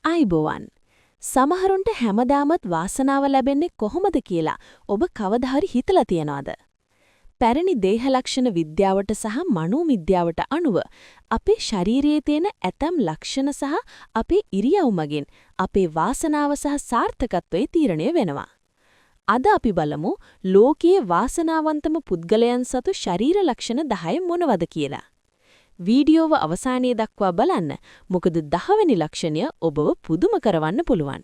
ආයිබෝවන්. සමහරුන්ට හැමදාමත් වාසනාව ලැබෙන්නේ කොහොමද කියලා ඔබ කවදා හරි හිතලා තියනවද? පැරණි දේහ ලක්ෂණ විද්‍යාවට සහ මනෝවිද්‍යාවට අනුව අපේ ශරීරයේ තියෙන ඇතම් ලක්ෂණ සහ අපේ ඉරියව් මගින් අපේ වාසනාව සහ සාර්ථකත්වය තීරණය වෙනවා. අද අපි බලමු ලෝකයේ වාසනාවන්තම පුද්ගලයන් සතු ශරීර ලක්ෂණ 10 මොනවද කියලා. වීඩියෝව අවසානයේ දක්වා බලන්න. මොකද 10 වෙනි ලක්ෂණය ඔබව පුදුම කරවන්න පුළුවන්.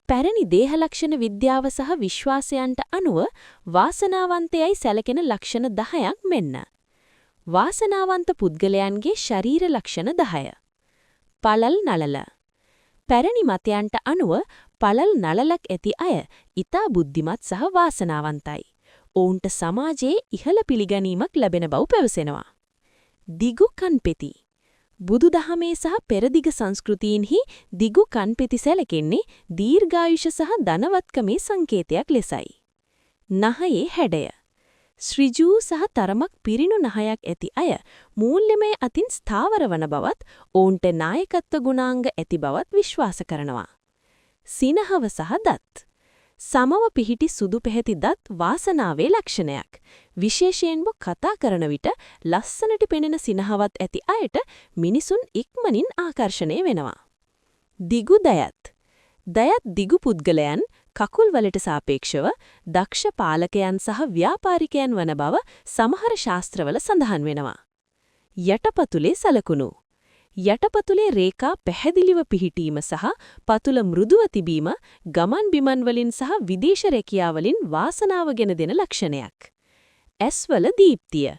පැරණි දේහ ලක්ෂණ විද්‍යාව සහ විශ්වාසයන්ට අනුව වාසනාවන්තයයි සැලකෙන ලක්ෂණ 10ක් මෙන්න. වාසනාවන්ත පුද්ගලයන්ගේ ශරීර ලක්ෂණ 10. පළල් නළල. පැරණි මතයන්ට අනුව පළල් නළලක් ඇති අය ඊතා බුද්ධිමත් සහ වාසනාවන්තයි. ඔවුන්ට සමාජයේ ඉහළ පිළිගැනීමක් ලැබෙන බව පැවසෙනවා. දිගු කන්පෙති. බුදුදහමේ සහ පෙරදිග සංස්කෘතීන්හි දිගු කන්පෙති සැලකෙන්නේ දීර්ඝායුෂ සහ ධනවත්කමේ සංකේතයක් ලෙසයි. නහයේ හැඩය. ශ්‍රීජූ සහ තරමක් පිරිණු නහයක් ඇති අය මූල්‍යමය අතින් ස්ථාවර වන බවත් ඔවුන්ට නායකත්ව ගුණාංග ඇති බවත් විශ්වාස කරනවා. සිනහව සහ දත්. සමව පිහිටි සුදු පැහැති දත් වාසනාවේ ලක්ෂණයක්. විශේෂයෙන්ම කතා කරන විට ලස්සනට පෙනෙන සිනහවත් ඇති අයට මිනිසුන් ඉක්මනින් ආකර්ෂණය වෙනවා. දිගු දයත්. දයත් දිගු පුද්ගලයන් කකුල් වලට සාපේක්ෂව දක්ෂ පාලකයන් සහ ව්‍යාපාරිකයන් වන බව සමහර ශාස්ත්‍රවල සඳහන් වෙනවා. යටපතුලේ සලකුණු. යටපතුලේ රේඛා පැහැදිලිව පිහිටීම සහ පතුල මෘදුව තිබීම ගමන් බිමන් වලින් සහ විදේශ රැකියාවලින් වාසනාව ගෙන දෙන ලක්ෂණයක්. ඇස්වල දීප්තිය.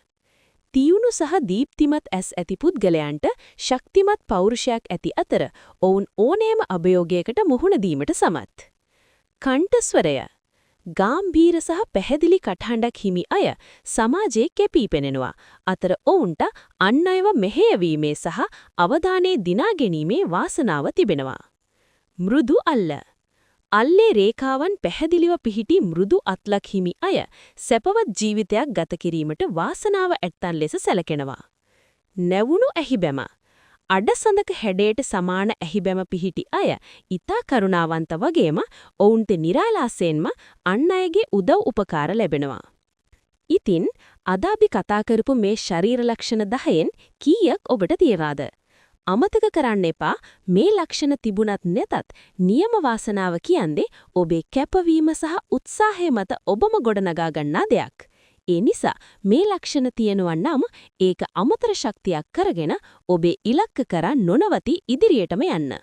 තියුණු සහ දීප්තිමත් ඇස් ඇති පුද්ගලයන්ට ශක්තිමත් පෞරුෂයක් ඇති අතර ඔවුන් ඕනෑම අභියෝගයකට මුහුණ දීමට සමත්. කණ්ඨස්වරය. ගාම්භීර සහ පැහැදිලි කටහඬක් හිමි අය සමාජයේ කැපී පෙනෙනවා. අතර ඔවුන්ට අන් අයව මෙහෙයවීමේ සහ අවධානය දිනා ගැනීමේ වාසනාව තිබෙනවා. මෘදු අල්ල. අල්ලේ රේඛාවන් පැහැදිලිව පිහිටි මෘදු අත්ලක් හිමි අය සැපවත් ජීවිතයක් ගත කිරීමට වාසනාව ඇත්තන් ලෙස සැලකෙනවා. නැවුණු ඇහිබැම. අඩසඳක හැඩයට සමාන ඇහිබැම පිහිටි අය ඊතා කරුණාවන්ත වගේම ඔවුන්ට නිරාලාසයෙන්ම අන් අයගේ උදව් උපකාර ලැබෙනවා. ඉතින් අද අපි කතා කරපු මේ ශරීර ලක්ෂණ 10න් කීයක් ඔබට තියනවාද? අමතක කරන්න එපා මේ ලක්ෂණ තිබුණත් නැතත් නියම වාසනාව කියන්නේ ඔබේ කැපවීම සහ උත්සාහය මත ඔබම ගොඩනගා ගන්නා දෙයක්. ඒ නිසා මේ ලක්ෂණ තියෙනවා නම් ඒක අමතර ශක්තියක් කරගෙන ඔබේ ඉලක්ක කරා නොනවති ඉදිරියටම යන්න.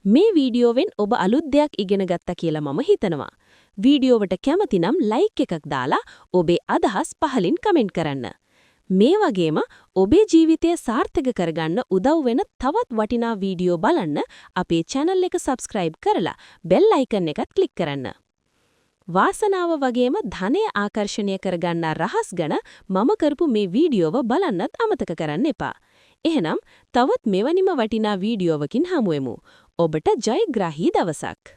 මේ වීඩියෝවෙන් ඔබ අලුත් දෙයක් ඉගෙන ගත්තා කියලා මම හිතනවා. වීඩියෝවට කැමති නම් ලයික් එකක් දාලා ඔබේ අදහස් පහලින් කමෙන්ට් කරන්න. මේ වගේම ඔබේ ජීවිතය සාර්ථක කරගන්න උදව් වෙන තවත් වටිනා වීඩියෝ බලන්න අපේ channel එක subscribe කරලා bell icon එකත් click කරන්න. වාසනාව වගේම ධනය ආකර්ෂණය කරගන්නා රහස් ගැන මම කරපු මේ වීඩියෝව බලන්නත් අමතක කරන්න එපා. එහෙනම් තවත් මෙවැනිම වටිනා වීඩියෝවකින් හමුවෙමු. ඔබට ජයග්‍රාහී දවසක්.